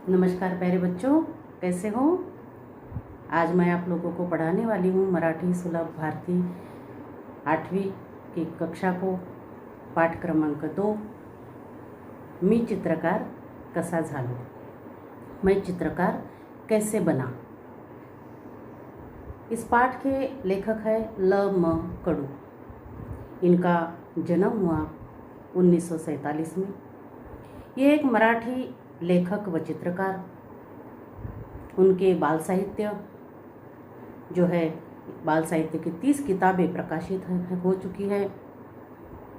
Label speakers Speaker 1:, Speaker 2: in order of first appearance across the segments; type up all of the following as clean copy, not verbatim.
Speaker 1: नमस्कार प्यारे बच्चों, कैसे हो। आज मैं आप लोगों को पढ़ाने वाली हूँ मराठी सुलभ भारती 8वीं की कक्षा को, पाठ क्रमांक 2। मी चित्रकार कसा झालो। मैं चित्रकार कैसे बना। इस पाठ के लेखक है ल.म. कडू। इनका जन्म हुआ 1947 में। ये एक मराठी लेखक व चित्रकार। उनके बाल साहित्य जो है, बाल साहित्य की 30 किताबें प्रकाशित हो चुकी है।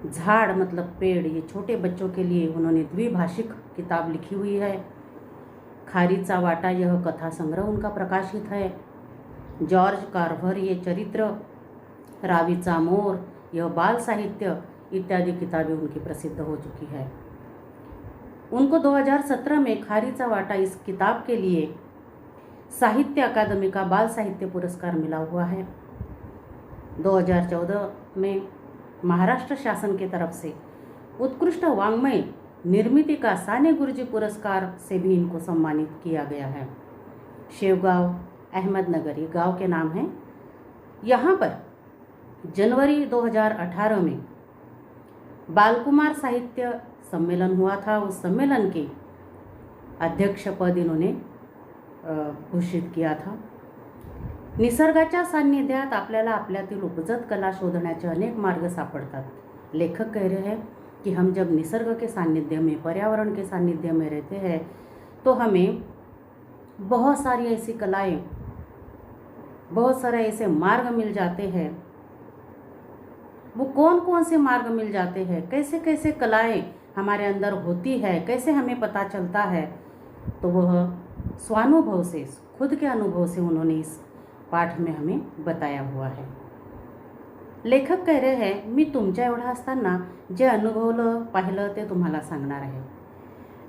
Speaker 1: झाड़ मतलब पेड़, ये छोटे बच्चों के लिए उन्होंने द्विभाषिक किताब लिखी हुई है। खारीचा वाटा, यह कथा संग्रह उनका प्रकाशित है। जॉर्ज कार्व्हर, ये चरित्र। रावीचा मोर, यह बाल साहित्य इत्यादि किताबें उनकी प्रसिद्ध हो चुकी है। उनको 2017 में खारीचा वाटा इस किताब के लिए साहित्य अकादमी का बाल साहित्य पुरस्कार मिला हुआ है। 2014 में महाराष्ट्र शासन की तरफ से उत्कृष्ट वाङ्मय निर्मिती का साने गुरुजी पुरस्कार से भी इनको सम्मानित किया गया है। शेवगांव, अहमदनगर ये गांव के नाम हैं। यहाँ पर जनवरी 2018 में बालकुमार साहित्य सम्मेलन हुआ था। उस सम्मेलन के अध्यक्ष पद इन्होंने घोषित किया था। निसर्गाच्या सान्निध्यात आपल्याला आपल्यातील उपजत कला शोधण्याचे अनेक मार्ग सापडतात। लेखक कह रहे हैं कि हम जब निसर्ग के सानिध्य में, पर्यावरण के सानिध्य में रहते हैं तो हमें बहुत सारी ऐसी कलाएं, बहुत सारे ऐसे मार्ग मिल जाते हैं। वो कौन कौन से मार्ग मिल जाते हैं, कैसे कैसे कलाएं हमारे अंदर होती है, कैसे हमें पता चलता है, तो वह स्वानुभव से, खुद के अनुभव से उन्होंने इस पाठ में हमें बताया हुआ है। लेखक कह रहे हैं, मी तुमच्या एवढा असताना जे अनुभवलं पाहिलं ते तुम्हाला सांगणार आहे।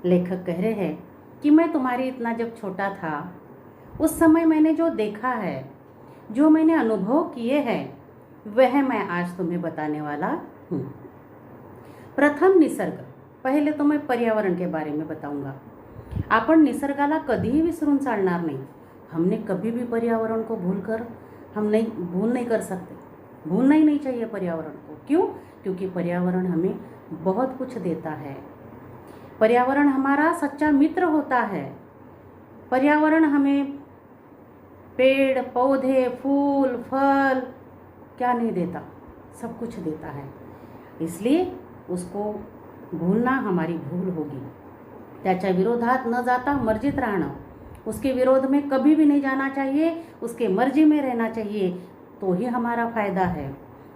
Speaker 1: लेखक कह रहे हैं कि मैं तुम्हारी इतना जब छोटा था, उस समय मैंने जो देखा है, जो मैंने अनुभव किए हैं, वह मैं आज तुम्हें बताने वाला हूँ। प्रथम निसर्ग, पहले तो मैं पर्यावरण के बारे में बताऊंगा। आपण निसर्गाला कधीही विसरून चालणार नाही। हमने कभी भी पर्यावरण को भूल नहीं कर सकते। भूलना ही नहीं चाहिए पर्यावरण को। क्यों? क्योंकि पर्यावरण हमें बहुत कुछ देता है। पर्यावरण हमारा सच्चा मित्र होता है। पर्यावरण हमें पेड़ पौधे, फूल फल क्या नहीं देता, सब कुछ देता है। इसलिए उसको भूलना हमारी भूल होगी। त्याच्या विरोधात न जाता मर्जीत राहणं, उसके विरोध में कभी भी नहीं जाना चाहिए, उसके मर्जी में रहना चाहिए, तो ही हमारा फायदा है।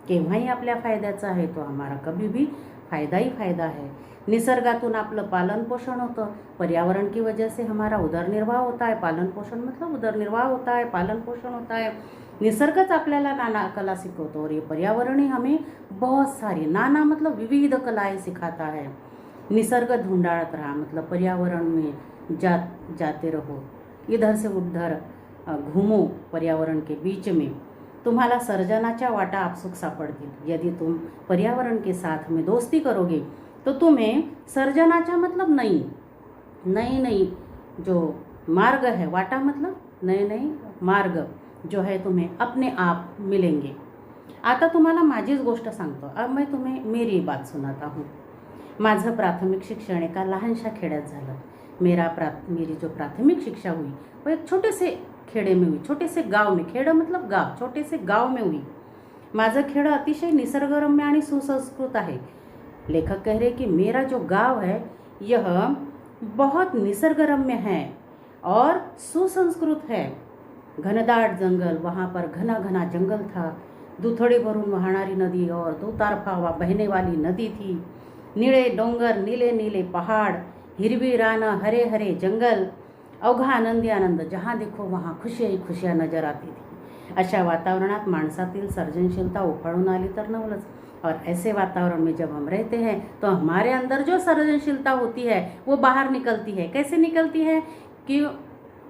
Speaker 1: केव्हाही आपल्या फायद्याचा आहे तो हमारा कभी भी फायदा ही फायदा है। निसर्गातून आपलं पालन पोषण होतं। पर्यावरण की वजह से हमारा उदरनिर्वाह होता है। पालन पोषण मतलब उदरनिर्वाह होता है, पालन पोषण होता है। निसर्गच आपल्याला नाना कला सिखवतो और ये पर्यावरण ही हमें बहुत सारी, नाना मतलब विविध कलाएं सिखाता है। निसर्ग ढूंढात रहा मतलब पर्यावरण में जाते रहो, इधर से उधर घूमो पर्यावरण के बीच में। तुम्हाला सर्जनाच्या वाटा आपसुक सापडतील। यदि तुम पर्यावरण के साथ में दोस्ती करोगे तो तुम्हें सर्जनाच्या मतलब नई जो मार्ग है, वाटा मतलब नए मार्ग जो है तुम्हें अपने आप मिलेंगे। आता तुम्हाला माझीच गोष्ट सांगतो। अब मैं तुम्हें मेरी बात सुनाता हूँ। माझं प्राथमिक शिक्षण एका लहानशा खेड्यात झालं। मेरी जो प्राथमिक शिक्षा हुई वो एक छोटे से खेड़े में हुई, छोटे से गांव में। खेड़ा मतलब गांव, छोटे से गांव में हुई। माझं खेडं अतिशय निसर्गरम्य आणि सुसंस्कृत आहे। लेखक कह रहे कि मेरा जो गांव है यह बहुत निसर्गरम्य है और सुसंस्कृत है। घनदाट जंगल, वहाँ पर घना घना जंगल था। दुथड़ी भरून वाहणारी नदी और दुतारफा बहने वाली नदी थी। नीले डोंगर, नीले नीले पहाड़, हिरवी रानं, हरे हरे जंगल, अवघा आनंदी आनंद, जहाँ देखो वहाँ खुशियाँ ही खुशियाँ नजर आती थी। अशा वातावरणात माणसातील सर्जनशीलता उफाळून आली तर नवलच। और ऐसे वातावरण में जब हम रहते हैं तो हमारे अंदर जो सर्जनशीलता होती है वो बाहर निकलती है। कैसे निकलती है कि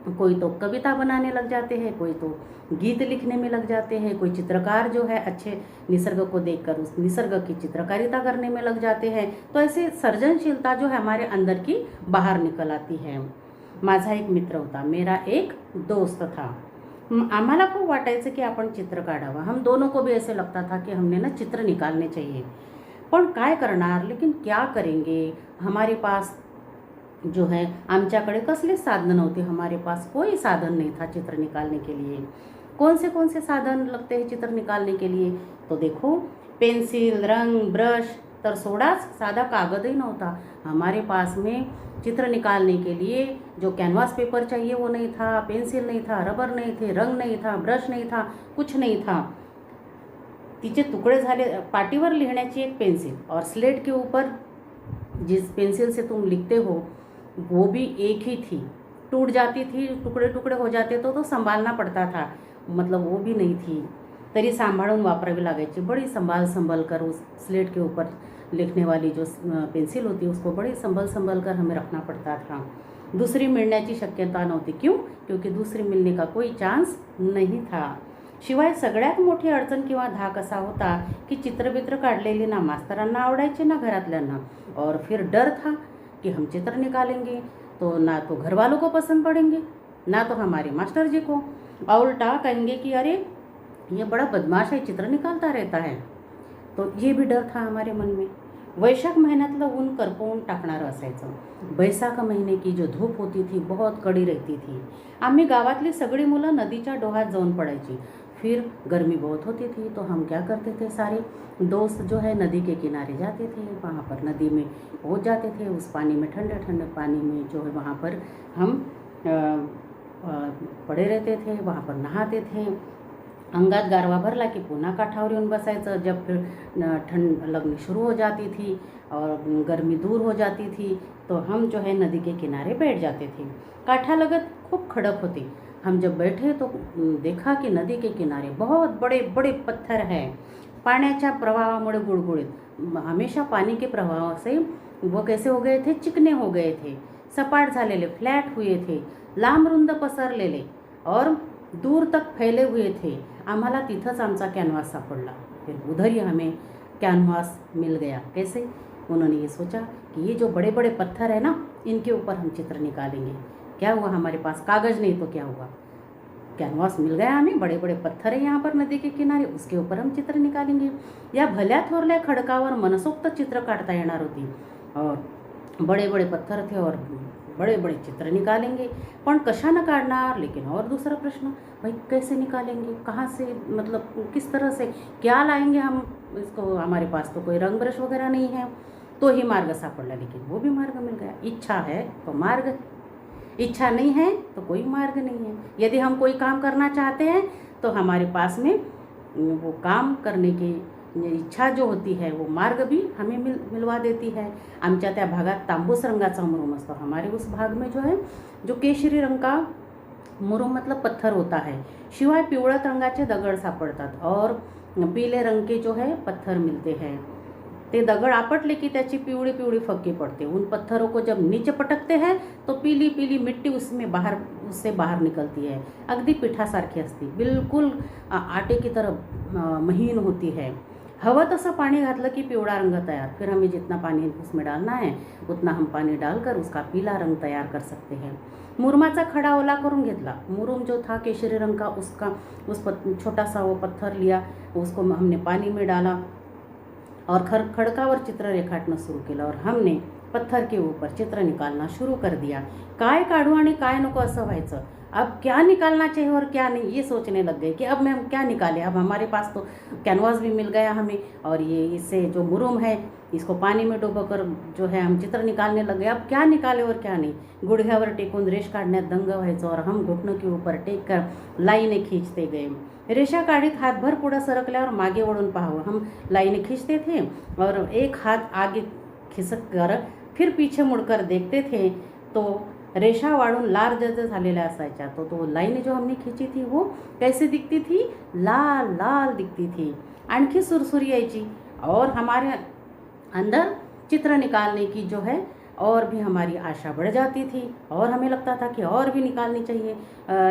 Speaker 1: कोई तो कविता बनाने लग जाते हैं, कोई तो गीत लिखने में लग जाते हैं, कोई चित्रकार जो है अच्छे निसर्ग को देखकर उस निसर्ग की चित्रकारिता करने में लग जाते हैं। तो ऐसे सर्जनशीलता जो है हमारे अंदर की बाहर निकल आती है। माझा एक मित्र होता, मेरा एक दोस्त था। आम्हाला खूप वाटायचं की आपण चित्र काढावं। हम दोनों को भी ऐसे लगता था कि हमने ना चित्र निकालने चाहिए। पण काय करणार, लेकिन क्या करेंगे, हमारे पास जो है आमच्याकडे कसलेच साधन नव्हते, हमारे पास कोई साधन नहीं था चित्र निकालने के लिए। कौन से साधन लगते हैं चित्र निकालने के लिए, तो देखो पेंसिल, रंग, ब्रश, तर सोडाच साधा कागदही नव्हता हमारे पास में। चित्र निकालने के लिए जो कैनवास पेपर चाहिए वो नहीं था, पेंसिल नहीं था, रबर नहीं थे, रंग नहीं था, ब्रश नहीं था, कुछ नहीं था। तिचे टुकड़े झाले, पाटीवर लिखण्याची एक पेंसिल और स्लेट के ऊपर जिस पेंसिल से तुम लिखते हो वो भी एक ही थी, टूट जाती थी, टुकड़े टुकड़े हो जाते तो संभालना पड़ता था, मतलब वो भी नहीं थी, तरी सांभाळून वापरावी लागायची। बड़ी संभाल कर उस स्लेट के ऊपर लिखने वाली जो पेंसिल होती है उसको बड़ी संभल कर हमें रखना पड़ता था। दूसरी मिळण्याची शक्यता नव्हती, क्यों, क्योंकि दूसरी मिलने का कोई चान्स नहीं था। शिवाय सगळ्यात मोठी अडचण किंवा धाक असा होता की चित्रबित्र काढलेली ना मास्तरांना आवडायचे ना घरातल्यांना, और फिर डर था कि हम चित्र निकालेंगे तो ना तो घर वालों को पसंद पड़ेंगे, ना तो हमारे मास्टर जी को, और उल्टा कहेंगे कि अरे ये बड़ा बदमाश है, चित्र निकालता रहता है। तो ये भी डर था हमारे मन में। वैशाख महिन्यातलं ऊन करपवून टाकणारं असायचं। बैसाख महीने की जो धूप होती थी बहुत कड़ी रहती थी। आम्ही गावातली सगळी मुलं नदीच्या डोहात जाऊन पडायची। फिर गर्मी बहुत होती थी तो हम क्या करते थे, सारे दोस्त जो है नदी के किनारे जाते थे, वहाँ पर नदी में पहुँच जाते थे। उस पानी में, ठंडे ठंडे पानी में जो है वहाँ पर हम पड़े रहते थे, वहाँ पर नहाते थे। अंगात गारवा भरला कि पुन्हा काठावर येऊन बसायचं। जब फिर ठंड लगनी शुरू हो जाती थी और गर्मी दूर हो जाती थी तो हम जो है नदी के किनारे बैठ जाते थे। काठा लगत खूब खड़क होती। हम जब बैठे तो देखा कि नदी के किनारे बहुत बड़े बड़े पत्थर हैं, पाण्याच्या प्रवाहामुळे गुळगुळीत। हमेशा पानी के प्रवाह से वो कैसे हो गए थे, चिकने हो गए थे, सपाट झालेले, फ्लैट हुए थे, लांब रुंद पसरलेले और दूर तक फैले हुए थे। आम्हाला तिथंच आमचा कैनवास सापडला। फिर उधर ही हमें कैनवास मिल गया। कैसे, उन्होंने ये सोचा कि ये जो बड़े बड़े पत्थर है ना, इनके ऊपर हम चित्र निकालेंगे। क्या हुआ, हमारे पास कागज़ नहीं तो क्या हुआ, कैनवास मिल गया हमें, बड़े बड़े पत्थर है यहाँ पर नदी के किनारे, उसके ऊपर हम चित्र निकालेंगे। या भल्या थोरल्या खडकावर मनसोक्त चित्र काढता येणार होती और बड़े बड़े पत्थर थे और बड़े बड़े चित्र निकालेंगे। पण कशानं काढणार, लेकिन और दूसरा प्रश्न, भाई कैसे निकालेंगे, कहाँ से, मतलब किस तरह से, क्या लाएंगे हम इसको, हमारे पास तो कोई रंग ब्रश वगैरह नहीं है। तो ही मार्ग सापडला, लेकिन वो भी मार्ग मिल गया। इच्छा है तो मार्ग है, इच्छा नहीं है तो कोई मार्ग नहीं है। यदि हम कोई काम करना चाहते हैं तो हमारे पास में वो काम करने की इच्छा जो होती है वो मार्ग भी हमें मिलवा देती है। आमच्या त्या भागात तांबूस रंगाचा मुरुम असतो, हमारे उस भाग में जो है जो केशरी रंग का मुरुम मतलब पत्थर होता है। शिवाय पिवळट रंगाचे दगड सापडतात और पीले रंग के जो है पत्थर मिलते हैं। ते दगड़ आपटले की त्याची पिवळी पिवळी फक्की पड़ते। उन पत्थरों को जब नीचे पटकते हैं तो पीली पीली मिट्टी उससे बाहर निकलती है। अगदी पिठासारखी असती, बिल्कुल आटे की तरह महीन होती है। हवा तसं पानी घातलं की पिवळा रंग तैयार। फिर हमें जितना पानी उसमें डालना है उतना हम पानी डालकर उसका पीला रंग तैयार कर सकते हैं। मुरमाचा खड़ा ओला करून घेतला। मुरुम जो था केशरी रंग का, छोटा सा वो पत्थर लिया, उसको हमने पानी में डाला और खडकावर चित्र रेखाटना शुरू केलं और हमने पत्थर के ऊपर चित्र निकालना शुरू कर दिया। काय काढू आणि काय नको असं व्हायचं। अब क्या निकालना चाहिए और क्या नहीं ये सोचने लग गए कि अब हम क्या निकालें। अब हमारे पास तो कैनवास भी मिल गया हमें और ये इससे जो मुरुम है इसको पानी में डुबोकर जो है हम चित्र निकालने लग गए। अब क्या निकाले और क्या नहीं। गुडघ्यावर टेकून रेष काढण्यात दंग व्हायचं और हम घुटनों के ऊपर टेक कर लाइनें खींचते गए। रेषा काढीत हातभर पुढे सरकल्यावर मागे वळून पाहावं, हम लाइनें खींचते थे और एक हाथ आगे खिसक कर फिर पीछे मुड़कर देखते थे तो रेषा वाढून लाल जैसे झालेल्या असायच्या। तो लाइन जो हमने खींची थी वो कैसे दिखती थी, लाल लाल दिखती थी। आणखी सुरसुरी यायची और हमारे अंदर चित्र निकालने की जो है और भी हमारी आशा बढ़ जाती थी और हमें लगता था कि और भी निकालनी चाहिए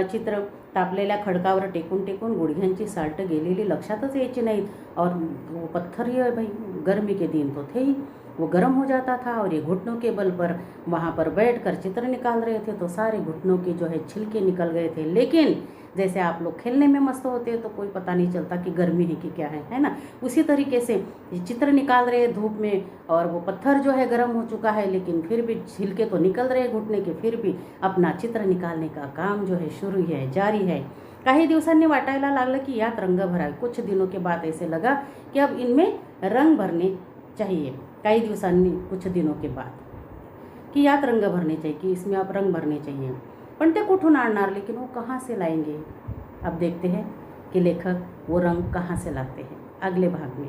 Speaker 1: चित्र। तापलेल्या खडकावर टेकून टेकून गुडघ्यांची साल्ट गेलेली लक्षातच यायची नाहीत और वो पत्थर ही है भाई, गर्मी के दिन तो थे ही, वो गर्म हो जाता था और ये घुटनों के बल पर वहाँ पर बैठकर चित्र निकाल रहे थे तो सारे घुटनों के जो है छिलके निकल गए थे। लेकिन जैसे आप लोग खेलने में मस्त होते हैं तो कोई पता नहीं चलता कि गर्मी है कि क्या है ना। उसी तरीके से ये चित्र निकाल रहे हैं धूप में और वो पत्थर जो है गर्म हो चुका है, लेकिन फिर भी छिलके तो निकल रहे हैं घुटने के, फिर भी अपना चित्र निकालने का काम जो है शुरू है, जारी है। काही दिवसांनी वाटायला लागलं की यात रंग भरावे। कुछ दिनों के बाद ऐसे लगा कि अब इनमें रंग भरने चाहिए। कई दिवसांनी, कुछ दिनों के बाद कि यात रंग भरने चाहिए, कि इसमें आप रंग भरने चाहिए। पण ते कुठून आणणार, लेकिन वो कहाँ से लाएंगे। अब देखते हैं कि लेखक वो रंग कहाँ से लाते हैं अगले भाग में।